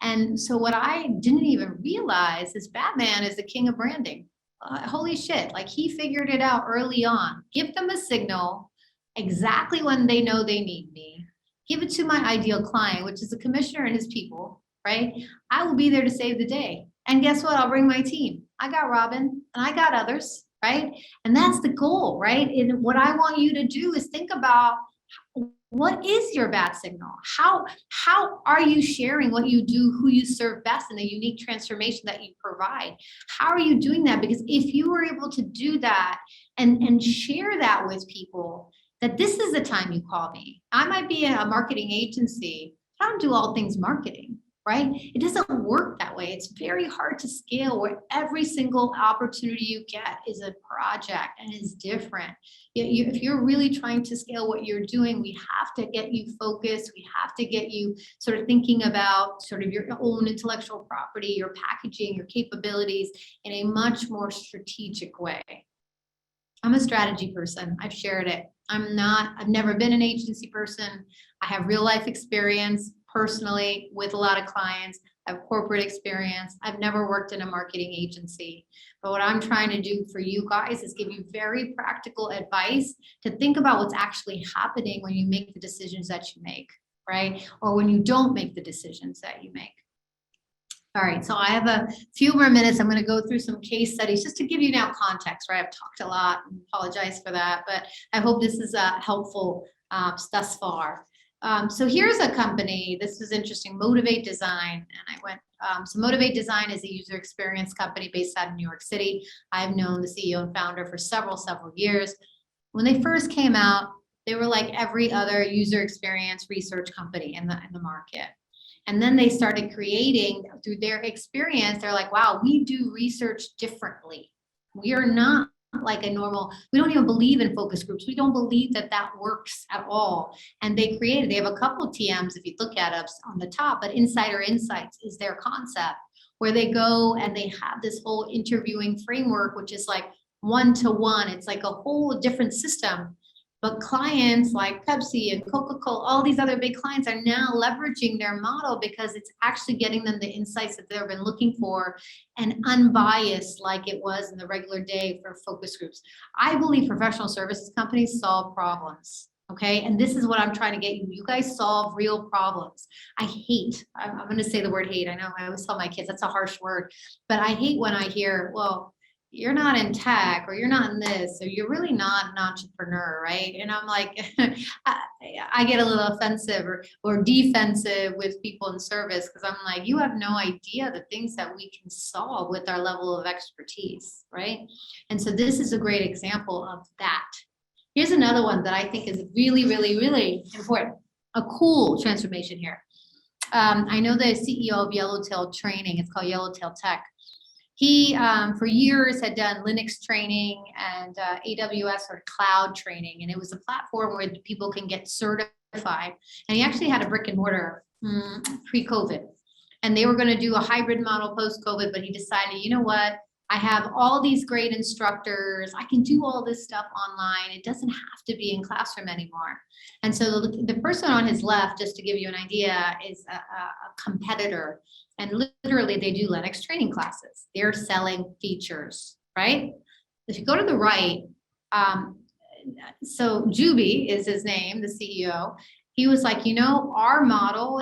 Speaker 1: And so what I didn't even realize is Batman is the king of branding. Holy shit, like he figured it out early on. Give them a signal exactly when they know they need me. Give it to my ideal client, which is the commissioner and his people, right? I will be there to save the day. And guess what? I'll bring my team. I got Robin and I got others, right? And that's the goal, right? And what I want you to do is think about, what is your bat signal? How are you sharing what you do, who you serve best, and the unique transformation that you provide? How are you doing that? Because if you were able to do that and share that with people, that this is the time you call me. I might be a marketing agency. I don't do all things marketing, right? It doesn't work that way. It's very hard to scale where every single opportunity you get is a project and is different. If you're really trying to scale what you're doing, we have to get you focused. We have to get you sort of thinking about sort of your own intellectual property, your packaging, your capabilities in a much more strategic way. I'm a strategy person. I've shared it. I've never been an agency person. I have real life experience personally with a lot of clients. I have corporate experience. I've never worked in a marketing agency. But what I'm trying to do for you guys is give you very practical advice to think about what's actually happening when you make the decisions that you make, right? Or when you don't make the decisions that you make. All right, so I have a few more minutes. I'm going to go through some case studies just to give you now context, right? I've talked a lot and apologize for that, but I hope this is helpful thus far. So here's a company. This is interesting, Motivate Design. And I went, so Motivate Design is a user experience company based out of New York City. I've known the CEO and founder for several years. When they first came out, they were like every other user experience research company in the market. And then they started creating through their experience. They're like, wow, we do research differently. We are not like a normal, we don't even believe in focus groups. We don't believe that that works at all. And they have a couple of TMs, if you look at us on the top, but Insider Insights is their concept where they go and they have this whole interviewing framework, which is like one-to-one. It's like a whole different system. But clients like Pepsi and Coca-Cola, all these other big clients are now leveraging their model because it's actually getting them the insights that they've been looking for and unbiased like it was in the regular day for focus groups. I believe professional services companies solve problems. Okay, and this is what I'm trying to get you. You guys solve real problems. I'm going to say the word hate. I know I always tell my kids that's a harsh word, but I hate when I hear, well, you're not in tech or you're not in this, so you're really not an entrepreneur, right? And I'm like, I get a little offensive or defensive with people in service because I'm like, you have no idea the things that we can solve with our level of expertise, right? And so this is a great example of that. Here's another one that I think is really, really, really important. A cool transformation here. I know the CEO of Yellowtail Training, it's called Yellowtail Tech. He, for years, had done Linux training and AWS or cloud training, and it was a platform where people can get certified. And he actually had a brick and mortar pre-COVID, and they were going to do a hybrid model post-COVID, but he decided, you know what? I have all these great instructors. I can do all this stuff online. It doesn't have to be in classroom anymore. And so the person on his left, just to give you an idea, is a competitor. And literally they do Linux training classes. They're selling features, right? If you go to the right, so Juby is his name, the CEO. He was like, you know, our model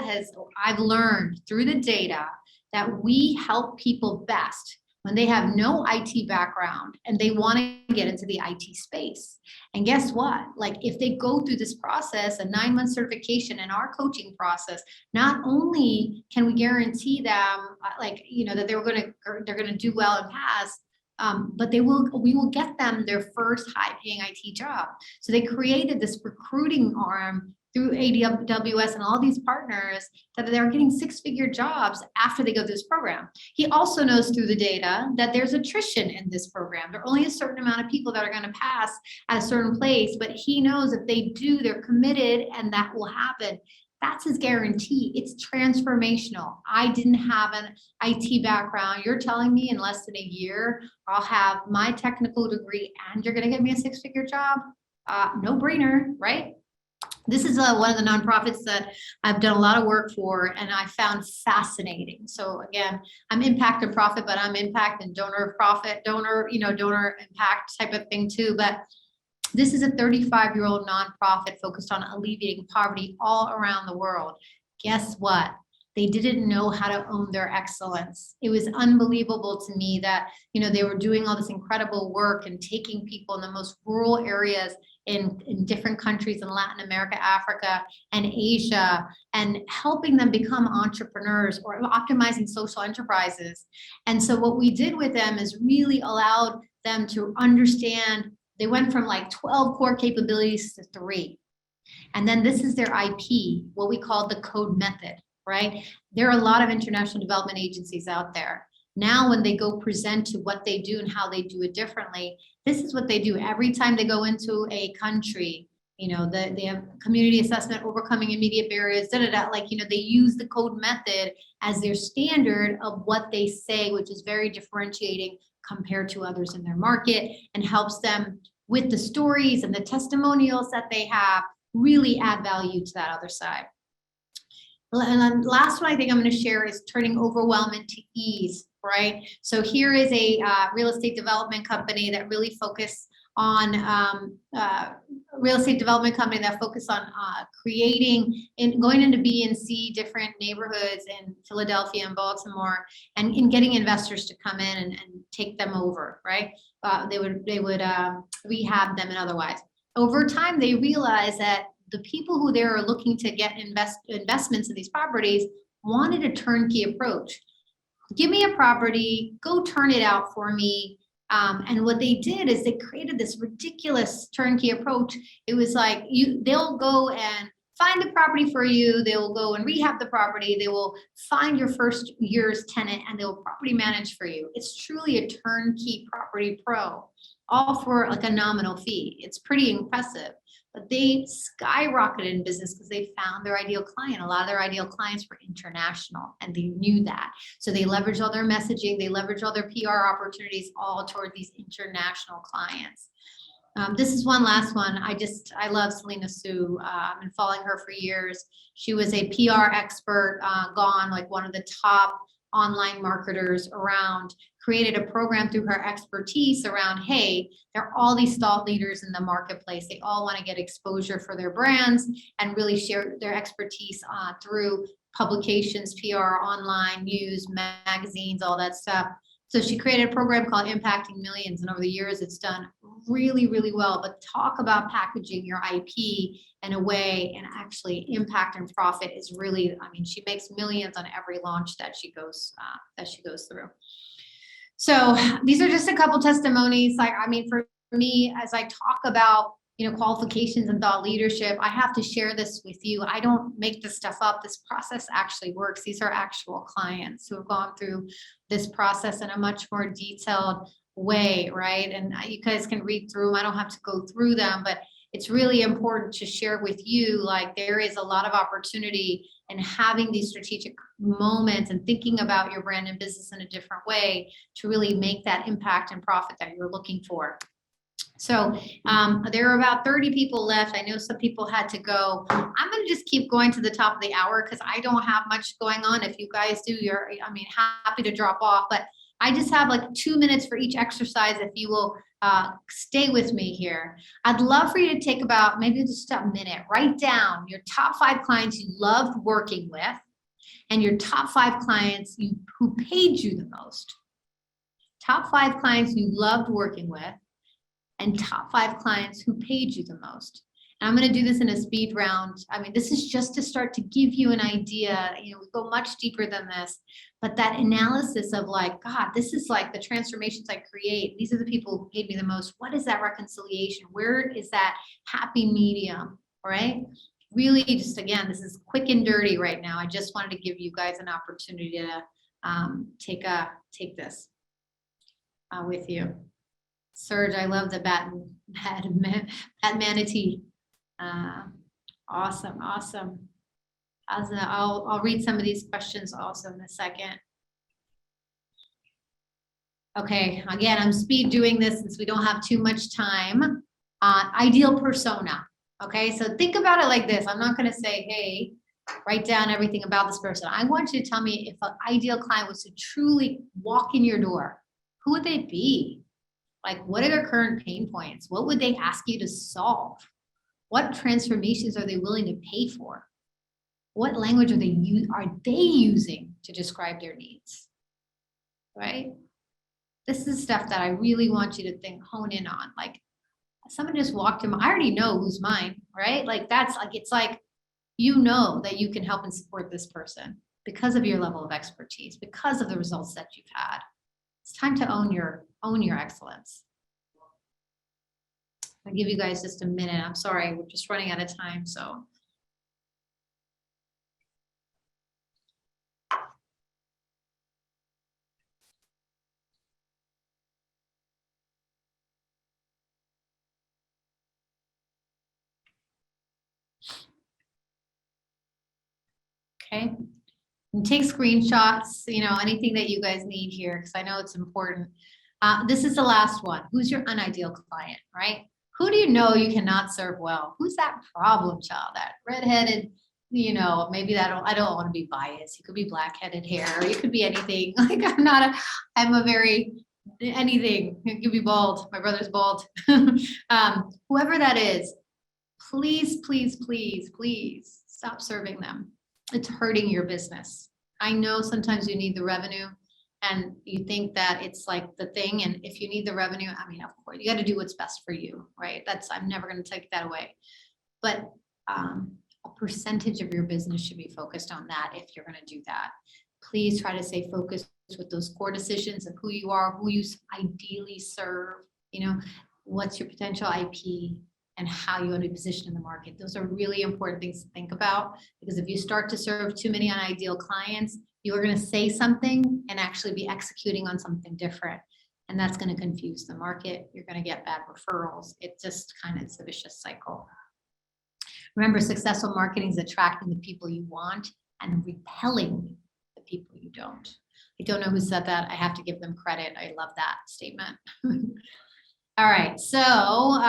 Speaker 1: I've learned through the data that we help people best when they have no IT background and they want to get into the IT space. And guess what? Like if they go through this process, a 9-month certification in our coaching process, not only can we guarantee them that they're going to do well and pass, but we will get them their first high-paying IT job. So they created this recruiting arm through AWS and all these partners that they're getting 6-figure jobs after they go through this program. He also knows through the data that there's attrition in this program. There are only a certain amount of people that are going to pass at a certain place, but he knows if they do, they're committed and that will happen. That's his guarantee. It's transformational. I didn't have an IT background. You're telling me in less than a year, I'll have my technical degree and you're going to get me a 6-figure job? No brainer, right? This is one of the nonprofits that I've done a lot of work for and I found fascinating. So again, I'm impact and profit, but I'm impact and donor of profit, donor impact type of thing too. But this is a 35-year-old nonprofit focused on alleviating poverty all around the world. Guess what? They didn't know how to own their excellence. It was unbelievable to me that, they were doing all this incredible work and taking people in the most rural areas in different countries in Latin America, Africa, and Asia, and helping them become entrepreneurs or optimizing social enterprises. And so what we did with them is really allowed them to understand. They went from like 12 core capabilities to 3. And then this is their IP, what we call the U.N.I.Q.U.E Method, right? There are a lot of international development agencies out there. Now, when they go present to what they do and how they do it differently, this is what they do. Every time they go into a country, they have community assessment, overcoming immediate barriers, they use the U.N.I.Q.U.E Method as their standard of what they say, which is very differentiating compared to others in their market and helps them with the stories and the testimonials that they have really add value to that other side. And then last one I think I'm going to share is turning overwhelm into ease, right? So here is a real estate development company that really focus on real estate development company that focus on creating and going into B and C different neighborhoods in Philadelphia and Baltimore, and getting investors to come in and take them over, right? They would rehab them and otherwise. Over time, they realized that the people who they were looking to get investments in these properties wanted a turnkey approach. Give me a property, go turn it out for me. And what they did is they created this ridiculous turnkey approach. It was like they'll go and find the property for you. They will go and rehab the property. They will find your first year's tenant and they will property manage for you. It's truly a turnkey property pro, all for like a nominal fee. It's pretty impressive. But they skyrocketed in business because they found their ideal client. A lot of their ideal clients were international and they knew that. So they leveraged all their messaging, they leveraged all their PR opportunities all toward these international clients. This is one last one. I love Selena Sue. I've been following her for years. She was a PR expert, gone like one of the top online marketers around, created a program through her expertise around, hey, there are all these thought leaders in the marketplace. They all want to get exposure for their brands and really share their expertise through publications, PR, online, news, magazines, all that stuff. So she created a program called Impacting Millions. And over the years, it's done really, really well. But talk about packaging your IP in a way and actually impact and profit is really, I mean, she makes millions on every launch that she goes through. So these are just a couple testimonies. Like, I mean, for me, as I talk about, qualifications and thought leadership, I have to share this with you. I don't make this stuff up. This process actually works. These are actual clients who have gone through this process in a much more detailed way, right? And you guys can read through them. I don't have to go through them, but it's really important to share with you, like, there is a lot of opportunity in having these strategic moments and thinking about your brand and business in a different way to really make that impact and profit that you're looking for. So there are about 30 people left. I know some people had to go. I'm going to just keep going to the top of the hour because I don't have much going on. If you guys do, happy to drop off. But I just have like 2 minutes for each exercise if you will stay with me here. I'd love for you to take about maybe just a minute. Write down your top 5 clients you loved working with and your top 5 clients who paid you the most. Top 5 clients you loved working with and top 5 clients who paid you the most. And I'm going to do this in a speed round. I mean, this is just to start to give you an idea. We go much deeper than this, but that analysis of like, God, this is like the transformations I create. These are the people who paid me the most. What is that reconciliation? Where is that happy medium, right? Really just, again, this is quick and dirty right now. I just wanted to give you guys an opportunity to take this with you. Serge, I love the bat manatee. Awesome. I'll read some of these questions also in a second. Okay, again, I'm speed doing this since we don't have too much time. Ideal persona. Okay, so think about it like this. I'm not going to say, hey, write down everything about this person. I want you to tell me if an ideal client was to truly walk in your door, who would they be? Like, what are their current pain points? What would they ask you to solve? What transformations are they willing to pay for? What language are they using to describe their needs? Right? This is stuff that I really want you to hone in on. Like, someone just walked in, I already know who's mine, right? Like, that's like, it's like, that you can help and support this person because of your level of expertise, because of the results that you've had. It's time to own your excellence. I'll give you guys just a minute. I'm sorry, we're just running out of time, so. Okay. And take screenshots, anything that you guys need here, because I know it's important. This is the last one. Who's your unideal client, right? Who do you know you cannot serve well? Who's that problem child, that redheaded maybe I don't want to be biased. You could be black-headed hair, or you could be anything. Like anything. You could be bald. My brother's bald. Whoever that is, please, please, please, please stop serving them. It's hurting your business. I know sometimes you need the revenue and you think that it's like the thing. And if you need the revenue, I mean, of course, you got to do what's best for you, right? I'm never going to take that away. But a percentage of your business should be focused on that if you're going to do that. Please try to stay focused with those core decisions of who you are, who you ideally serve, what's your potential IP, and how you want to be positioned in the market. Those are really important things to think about, because if you start to serve too many unideal clients, you are going to say something and actually be executing on something different. And that's going to confuse the market. You're going to get bad referrals. It's a vicious cycle. Remember, successful marketing is attracting the people you want and repelling the people you don't. I don't know who said that. I have to give them credit. I love that statement. All right. So,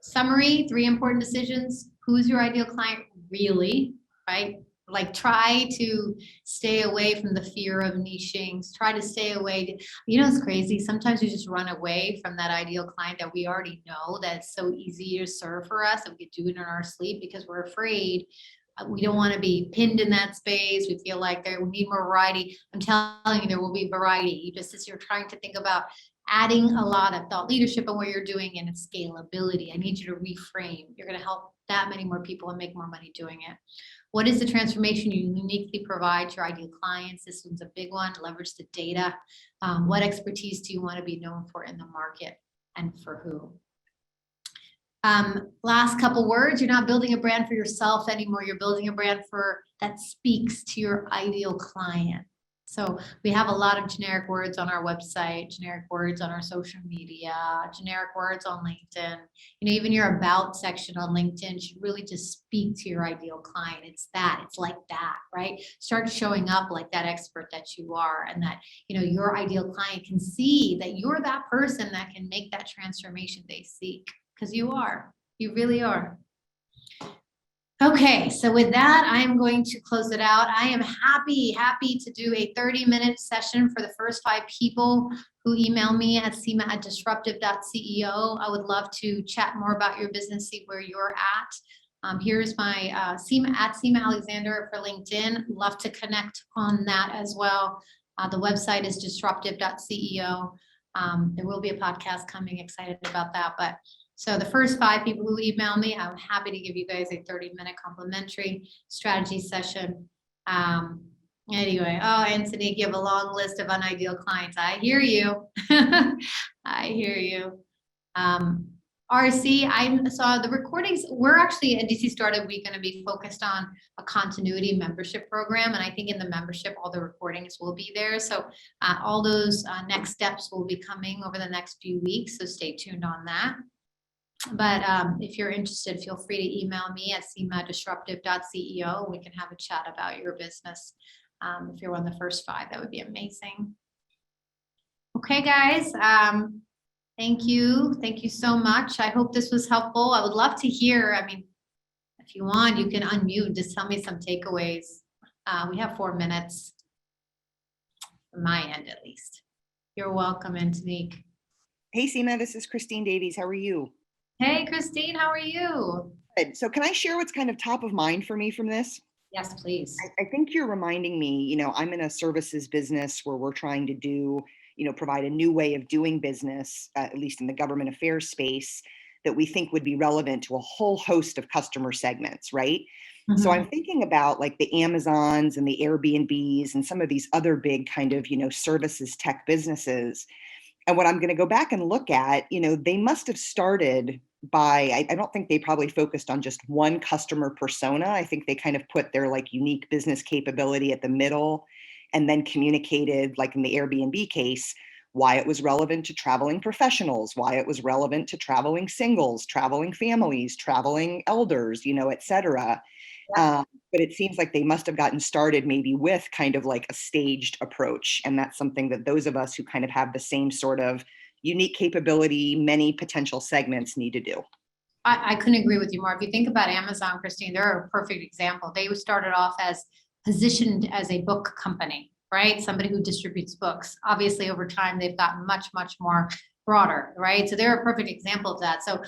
Speaker 1: summary, 3 important decisions. Who's your ideal client really, right? Like, try to stay away from the fear of niching. Try to stay away. It's crazy. Sometimes we just run away from that ideal client that we already know that's so easy to serve for us, and we could do it in our sleep because we're afraid. We don't want to be pinned in that space. We feel like we need more variety. I'm telling you, there will be variety. As you're trying to think about adding a lot of thought leadership on what you're doing and its scalability. I need you to reframe. You're going to help that many more people and make more money doing it. What is the transformation you uniquely provide to your ideal clients? This one's a big one. Leverage the data. What expertise do you want to be known for in the market, and for who? Last couple words. You're not building a brand for yourself anymore. You're building a brand that speaks to your ideal client. So we have a lot of generic words on our website, generic words on our social media, generic words on LinkedIn. Even your about section on LinkedIn should really just speak to your ideal client. It's like that, right? Start showing up like that expert that you are, and that, your ideal client can see that you're that person that can make that transformation they seek, because you really are. Okay, so with that, I am going to close it out. I am happy to do a 30-minute session for the first 5 people who email me at seema@disruptive.ceo. I would love to chat more about your business, see where you're at. Here's my Seema Alexander for LinkedIn. Love to connect on that as well. The website is disruptive.ceo. There will be a podcast coming, excited about that. So the first 5 people who email me, I'm happy to give you guys a 30-minute complimentary strategy session. Anyway, Anthony, give a long list of unideal clients. I hear you. I hear you. RC, I saw the recordings. We're actually at DC Startup Week going to be focused on a continuity membership program. And I think in the membership, all the recordings will be there. So all those next steps will be coming over the next few weeks. So stay tuned on that. But if you're interested, feel free to email me at seema@disruptive.ceo. We can have a chat about your business. If you're one of the first 5, that would be amazing. Okay, guys. Thank you. Thank you so much. I hope this was helpful. I would love to hear. If you want, you can unmute and just tell me some takeaways. We have 4 minutes, from my end at least. You're welcome, Antonique.
Speaker 2: Hey, Seema, this is Christine Davies. How are you?
Speaker 1: Hey, Christine, how are you?
Speaker 2: Good. So can I share what's kind of top of mind for me from this?
Speaker 1: Yes, please.
Speaker 2: I think you're reminding me, I'm in a services business where we're trying to do, provide a new way of doing business, at least in the government affairs space, that we think would be relevant to a whole host of customer segments, right? Mm-hmm. So I'm thinking about like the Amazons and the Airbnbs and some of these other big kind of, services tech businesses. And what I'm going to go back and look at, they must have started by, I don't think they probably focused on just one customer persona. I think they kind of put their like unique business capability at the middle, and then communicated, like in the Airbnb case, why it was relevant to traveling professionals, why it was relevant to traveling singles, traveling families, traveling elders, et cetera. Yeah. But it seems like they must have gotten started maybe with kind of like a staged approach. And that's something that those of us who kind of have the same sort of unique capability, many potential segments need to do.
Speaker 1: I couldn't agree with you more. If you think about Amazon, Christine, they're a perfect example. They started off as positioned as a book company, right? Somebody who distributes books. Obviously, over time, they've gotten much, much more broader, right? So they're a perfect example of that. So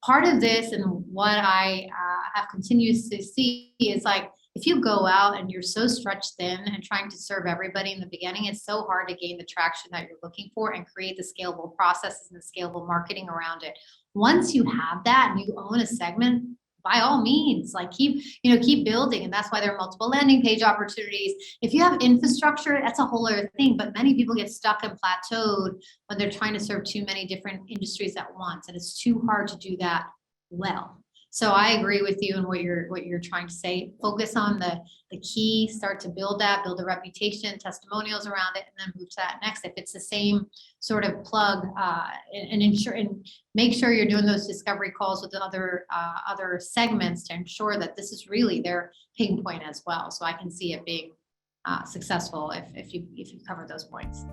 Speaker 1: part of this and what I have continued to see is like, if you go out and you're so stretched thin and trying to serve everybody in the beginning, it's so hard to gain the traction that you're looking for and create the scalable processes and the scalable marketing around it. Once you have that and you own a segment, by all means, like keep building. And that's why there are multiple landing page opportunities. If you have infrastructure, that's a whole other thing. But many people get stuck and plateaued when they're trying to serve too many different industries at once. And it's too hard to do that well. So I agree with you and what you're trying to say. Focus on the key, start to build a reputation, testimonials around it, and then move to that next. If it's the same sort of plug, and ensure and make sure you're doing those discovery calls with other segments to ensure that this is really their pain point as well. So I can see it being successful if you cover those points.